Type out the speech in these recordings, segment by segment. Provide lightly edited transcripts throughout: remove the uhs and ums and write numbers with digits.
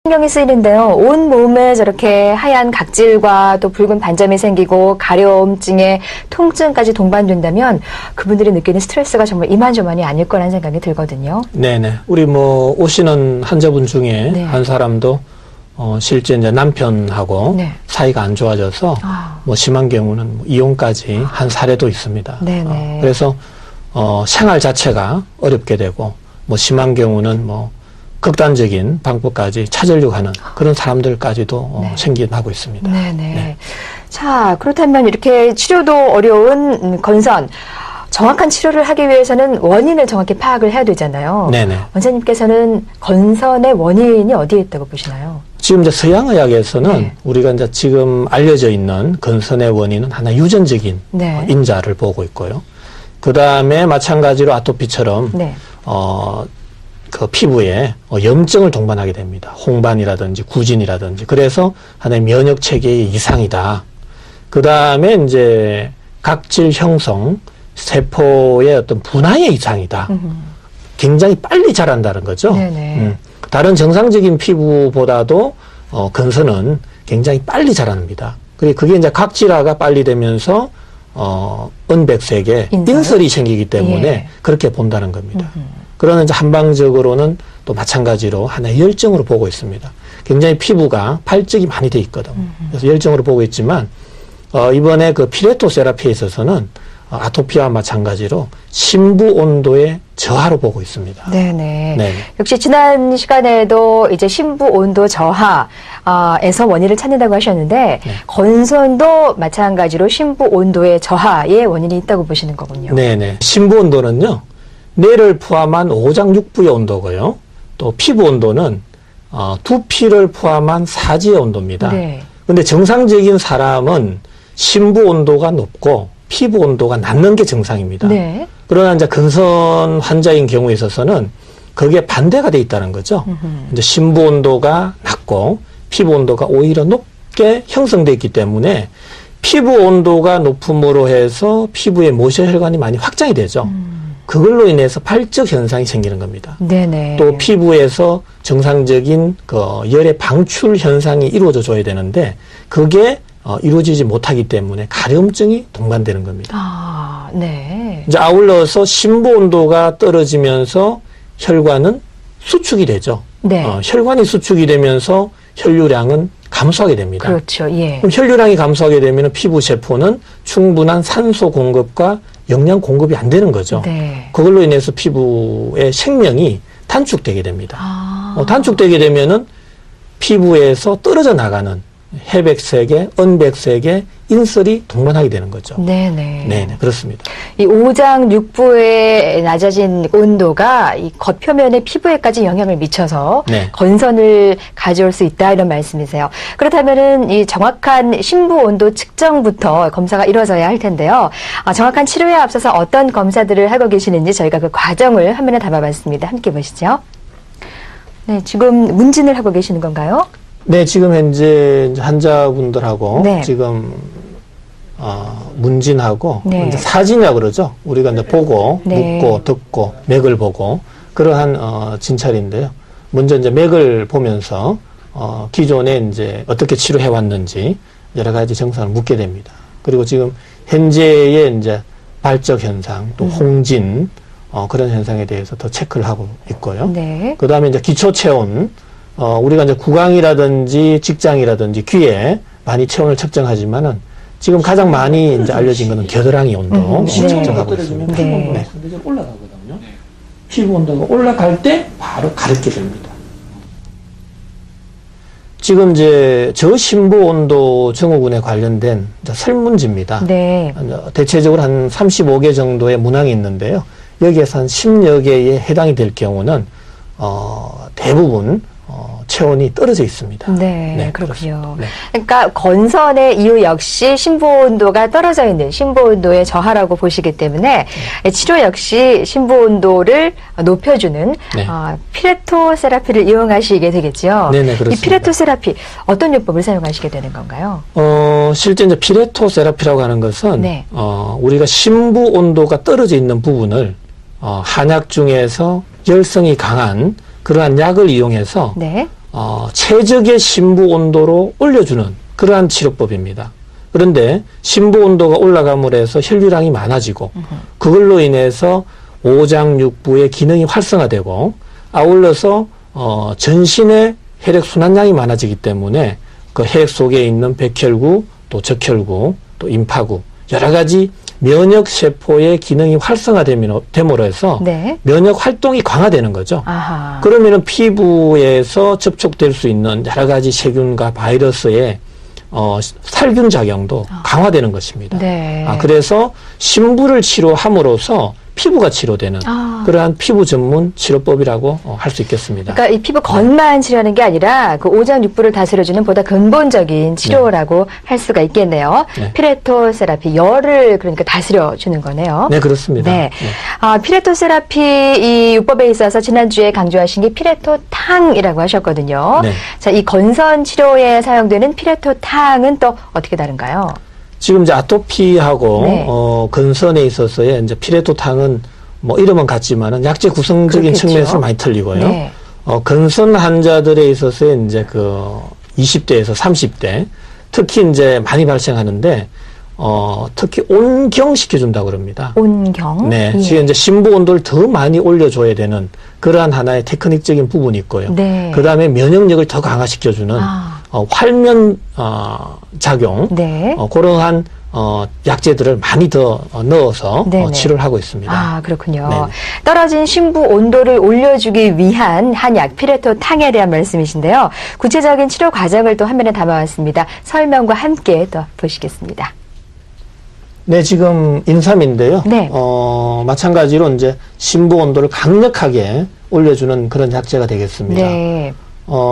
신경이 쓰이는데요. 온 몸에 저렇게 하얀 각질과 또 붉은 반점이 생기고 가려움증에 통증까지 동반된다면 그분들이 느끼는 스트레스가 정말 이만저만이 아닐 거라는 생각이 들거든요. 네네. 우리 오시는 환자분 중에 네. 한 사람도 실제 이제 남편하고 네. 사이가 안 좋아져서 심한 경우는 이혼까지 한 사례도 있습니다. 네네. 그래서 생활 자체가 어렵게 되고 심한 경우는 극단적인 방법까지 찾으려고 하는 그런 사람들까지도 네. 생겨나고 있습니다. 네네. 네. 자, 그렇다면 이렇게 치료도 어려운 건선. 정확한 치료를 하기 위해서는 원인을 정확히 파악을 해야 되잖아요. 네네. 원장님께서는 건선의 원인이 어디에 있다고 보시나요? 지금 이제 서양의학에서는 네. 우리가 이제 지금 알려져 있는 건선의 원인은 하나 유전적인 네. 인자를 보고 있고요. 그 다음에 마찬가지로 아토피처럼 네. 그 피부에 염증을 동반하게 됩니다. 홍반이라든지 구진이라든지. 그래서 하나의 면역 체계의 이상이다. 그 다음에 이제 각질 형성, 세포의 어떤 분화의 이상이다. 굉장히 빨리 자란다는 거죠. 네네. 다른 정상적인 피부보다도 건선은 굉장히 빨리 자랍니다. 그게 이제 각질화가 빨리 되면서 은백색의 인설이 생기기 때문에 예. 그렇게 본다는 겁니다. 그러나 이제 한방적으로는 또 마찬가지로 하나의 열정으로 보고 있습니다. 굉장히 피부가 발적이 많이 돼 있거든. 그래서 열정으로 보고 있지만 이번에 그 피레토 세라피에 있어서는 아토피와 마찬가지로 심부 온도의 저하로 보고 있습니다. 네네. 네. 역시 지난 시간에도 이제 심부 온도 저하에서 원인을 찾는다고 하셨는데 네. 건선도 마찬가지로 심부 온도의 저하의 원인이 있다고 보시는 거군요. 네네. 심부 온도는요, 뇌를 포함한 오장육부의 온도고요. 또 피부 온도는 두피를 포함한 사지의 온도입니다. 네. 근데 정상적인 사람은 심부 온도가 높고 피부 온도가 낮는 게 정상입니다. 네. 그러나 이제 건선 환자인 경우에 있어서는 그게 반대가 돼 있다는 거죠. 이제 심부 온도가 낮고 피부 온도가 오히려 높게 형성돼 있기 때문에 피부 온도가 높음으로 해서 피부의 모세혈관이 많이 확장이 되죠. 그걸로 인해서 발적 현상이 생기는 겁니다. 네네. 또 피부에서 정상적인 그 열의 방출 현상이 이루어져 줘야 되는데 그게 이루어지지 못하기 때문에 가려움증이 동반되는 겁니다. 아, 네. 이제 아울러서 심부 온도가 떨어지면서 혈관은 수축이 되죠. 네. 혈관이 수축이 되면서 혈류량은 감소하게 됩니다. 그렇죠. 예. 그럼 혈류량이 감소하게 되면 피부 세포는 충분한 산소 공급과 영양 공급이 안 되는 거죠. 네. 그걸로 인해서 피부의 생명이 단축되게 됩니다. 단축되게 되면은 피부에서 떨어져 나가는 회백색의, 은백색의 인설이 동반하게 되는 거죠. 네네. 네, 그렇습니다. 이 오장육부의 낮아진 온도가 이 겉표면의 피부에까지 영향을 미쳐서 네. 건선을 가져올 수 있다 이런 말씀이세요. 그렇다면은 이 정확한 심부 온도 측정부터 검사가 이루어져야 할 텐데요. 정확한 치료에 앞서서 어떤 검사들을 하고 계시는지 저희가 그 과정을 화면에 담아봤습니다. 함께 보시죠. 네, 지금 문진을 하고 계시는 건가요? 네, 지금 현재 환자분들하고 네. 지금 문진하고 네. 이제 사진이라 그러죠. 우리가 이제 보고 네. 묻고 듣고 맥을 보고 그러한 진찰인데요. 먼저 이제 맥을 보면서 기존에 이제 어떻게 치료해 왔는지 여러 가지 증상을 묻게 됩니다. 그리고 지금 현재의 이제 발적 현상 또 홍진 그런 현상에 대해서 더 체크를 하고 있고요. 네. 그 다음에 이제 기초 체온 우리가 이제 구강이라든지 직장이라든지 귀에 많이 체온을 측정하지만은 지금 가장 많이 이제 알려진 거는 겨드랑이 온도 네. 측정하고 있습니다. 네. 피부 온도가 상대적으로 올라가거든요. 피부 온도가 올라갈 때 바로 가렵게 됩니다. 지금 이제 저심부 온도 증후군에 관련된 이제 설문지입니다. 네. 대체적으로 한 35개 정도의 문항이 있는데요. 여기에서 한 10여 개에 해당이 될 경우는 대부분 체온이 떨어져 있습니다. 네, 그렇군요. 네. 그러니까 건선의 이유 역시 심부 온도가 떨어져 있는 심부 온도의 저하라고 보시기 때문에 치료 역시 심부 온도를 높여주는 네. 피레토 세라피를 이용하시게 되겠죠. 네네, 그렇습니다. 이 피레토 세라피 어떤 요법을 사용하시게 되는 건가요? 실제 이제 피레토 세라피라고 하는 것은 네. 우리가 심부 온도가 떨어져 있는 부분을 한약 중에서 열성이 강한 그러한 약을 이용해서 네. 최적의 심부 온도로 올려주는 그러한 치료법입니다. 그런데 심부 온도가 올라감으로 해서 혈류량이 많아지고 그걸로 인해서 오장육부의 기능이 활성화되고 아울러서 전신의 혈액 순환량이 많아지기 때문에 그 혈액 속에 있는 백혈구, 또 적혈구, 또 임파구 여러 가지 면역 세포의 기능이 활성화됨으로 해서 네. 면역 활동이 강화되는 거죠. 아하. 그러면은 피부에서 접촉될 수 있는 여러 가지 세균과 바이러스의 살균 작용도 강화되는 것입니다. 네. 그래서 심부를 치료함으로써 피부가 치료되는 그러한 피부 전문 치료법이라고 할 수 있겠습니다. 그러니까 이 피부 겉만 치료하는 게 아니라 그 오장육부를 다스려주는 보다 근본적인 치료라고 할 수가 있겠네요. 네. 피레토 세라피, 열을 그러니까 다스려주는 거네요. 네, 그렇습니다. 네. 피레토 세라피 이 요법에 있어서 지난주에 강조하신 게 피레토 탕이라고 하셨거든요. 네. 자, 이 건선 치료에 사용되는 피레토 탕은 또 어떻게 다른가요? 지금 이제 아토피하고 네. 건선에 있어서의 이제 피레토탕은 뭐 이름은 같지만은 약재 구성적인 그렇겠죠. 측면에서 많이 틀리고요. 네. 건선 환자들에 있어서의 이제 그 20대에서 30대 특히 이제 많이 발생하는데 특히 온경 시켜준다고 그럽니다. 온경. 네, 예. 지금 이제 심부 온도를 더 많이 올려줘야 되는 그러한 하나의 테크닉적인 부분이 있고요. 네. 그 다음에 면역력을 더 강화시켜주는 활면 작용, 네. 그러한 약재들을 많이 더 넣어서 네네. 치료를 하고 있습니다. 그렇군요. 네네. 떨어진 심부 온도를 올려주기 위한 한약 피레토 탕에 대한 말씀이신데요. 구체적인 치료 과정을 또 화면에 담아왔습니다. 설명과 함께 또 보시겠습니다. 네, 지금 인삼인데요. 네. 마찬가지로 이제 심부 온도를 강력하게 올려주는 그런 약재가 되겠습니다. 네.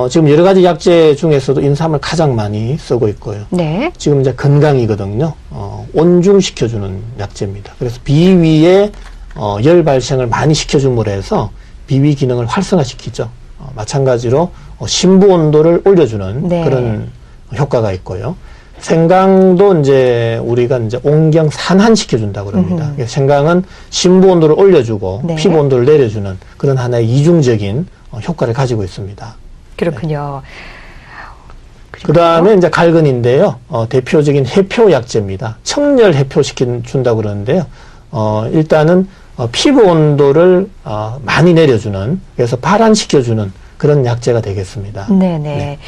지금 여러 가지 약재 중에서도 인삼을 가장 많이 쓰고 있고요. 네. 지금 이제 건강이거든요. 온중시켜주는 약재입니다. 그래서 비위에 열 발생을 많이 시켜줌으로 해서 비위 기능을 활성화시키죠. 마찬가지로 심부 온도를 올려주는 네. 그런 효과가 있고요. 생강도 이제 우리가 이제 온경 산한시켜준다고 그럽니다. 생강은 심부 온도를 올려주고 네. 피부 온도를 내려주는 그런 하나의 이중적인 효과를 가지고 있습니다. 그렇군요. 그 다음에 이제 갈근인데요. 대표적인 해표 약재입니다. 청열 해표시켜준다고 그러는데요. 일단은 피부 온도를 많이 내려주는, 그래서 발안시켜주는 그런 약재가 되겠습니다. 네네. 네.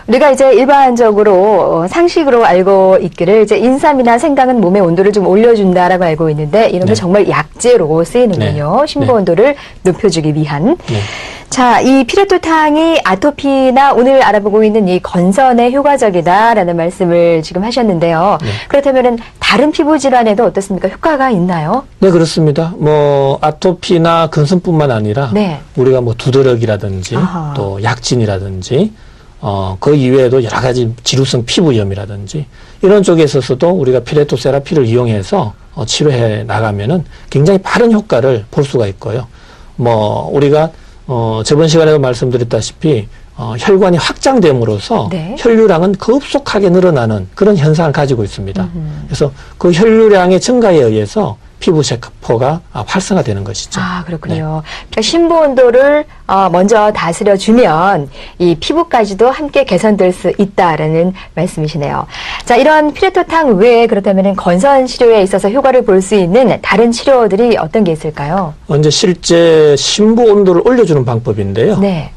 우리가 이제 일반적으로 상식으로 알고 있기를 이제 인삼이나 생강은 몸의 온도를 좀 올려준다라고 알고 있는데 이런 게 네. 정말 약재로 쓰이는군요. 네. 심부 네. 온도를 높여주기 위한. 네. 자, 이 피레토탕이 아토피나 오늘 알아보고 있는 이 건선에 효과적이다라는 말씀을 지금 하셨는데요. 네. 그렇다면은 다른 피부 질환에도 어떻습니까? 효과가 있나요? 네, 그렇습니다. 뭐, 아토피나 건선뿐만 아니라, 네. 우리가 뭐 두드러기라든지, 아하. 또 약진이라든지, 그 이외에도 여러 가지 지루성 피부염이라든지, 이런 쪽에 있어서도 우리가 피레토 세라피를 이용해서 치료해 나가면은 굉장히 빠른 효과를 볼 수가 있고요. 뭐, 우리가, 저번 시간에도 말씀드렸다시피, 혈관이 확장됨으로써 네. 혈류량은 급속하게 늘어나는 그런 현상을 가지고 있습니다. 그래서 그 혈류량의 증가에 의해서 피부 세포가 활성화되는 것이죠. 그렇군요. 그러니까 심부 온도를 먼저 다스려주면 이 피부까지도 함께 개선될 수 있다라는 말씀이시네요. 자, 이런 피레토탕 외에 그렇다면 건선 치료에 있어서 효과를 볼 수 있는 다른 치료들이 어떤 게 있을까요? 이제 실제 심부 온도를 올려주는 방법인데요. 네.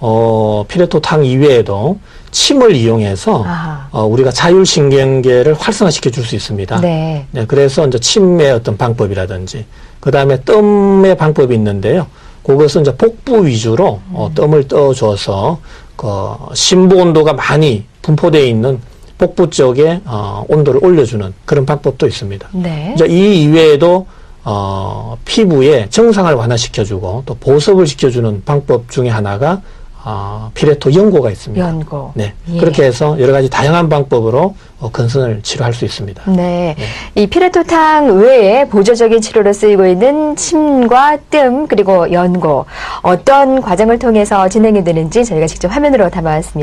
피레토탕 이외에도 침을 이용해서 우리가 자율신경계를 활성화시켜 줄 수 있습니다. 네. 네, 그래서 이제 침의 어떤 방법이라든지, 그 다음에 뜸의 방법이 있는데요. 그것은 이제 복부 위주로 뜸을 떠줘서 그 심부 온도가 많이 분포되어 있는 복부 쪽에 온도를 올려주는 그런 방법도 있습니다. 네. 이제 이 이외에도 피부의 정상을 완화시켜주고 또 보습을 시켜주는 방법 중에 하나가 피레토 연고가 있습니다. 연고. 네. 예. 그렇게 해서 여러 가지 다양한 방법으로 건선을 치료할 수 있습니다. 네. 이 피레토탕 외에 보조적인 치료로 쓰이고 있는 침과 뜸 그리고 연고 어떤 과정을 통해서 진행이 되는지 저희가 직접 화면으로 담아왔습니다.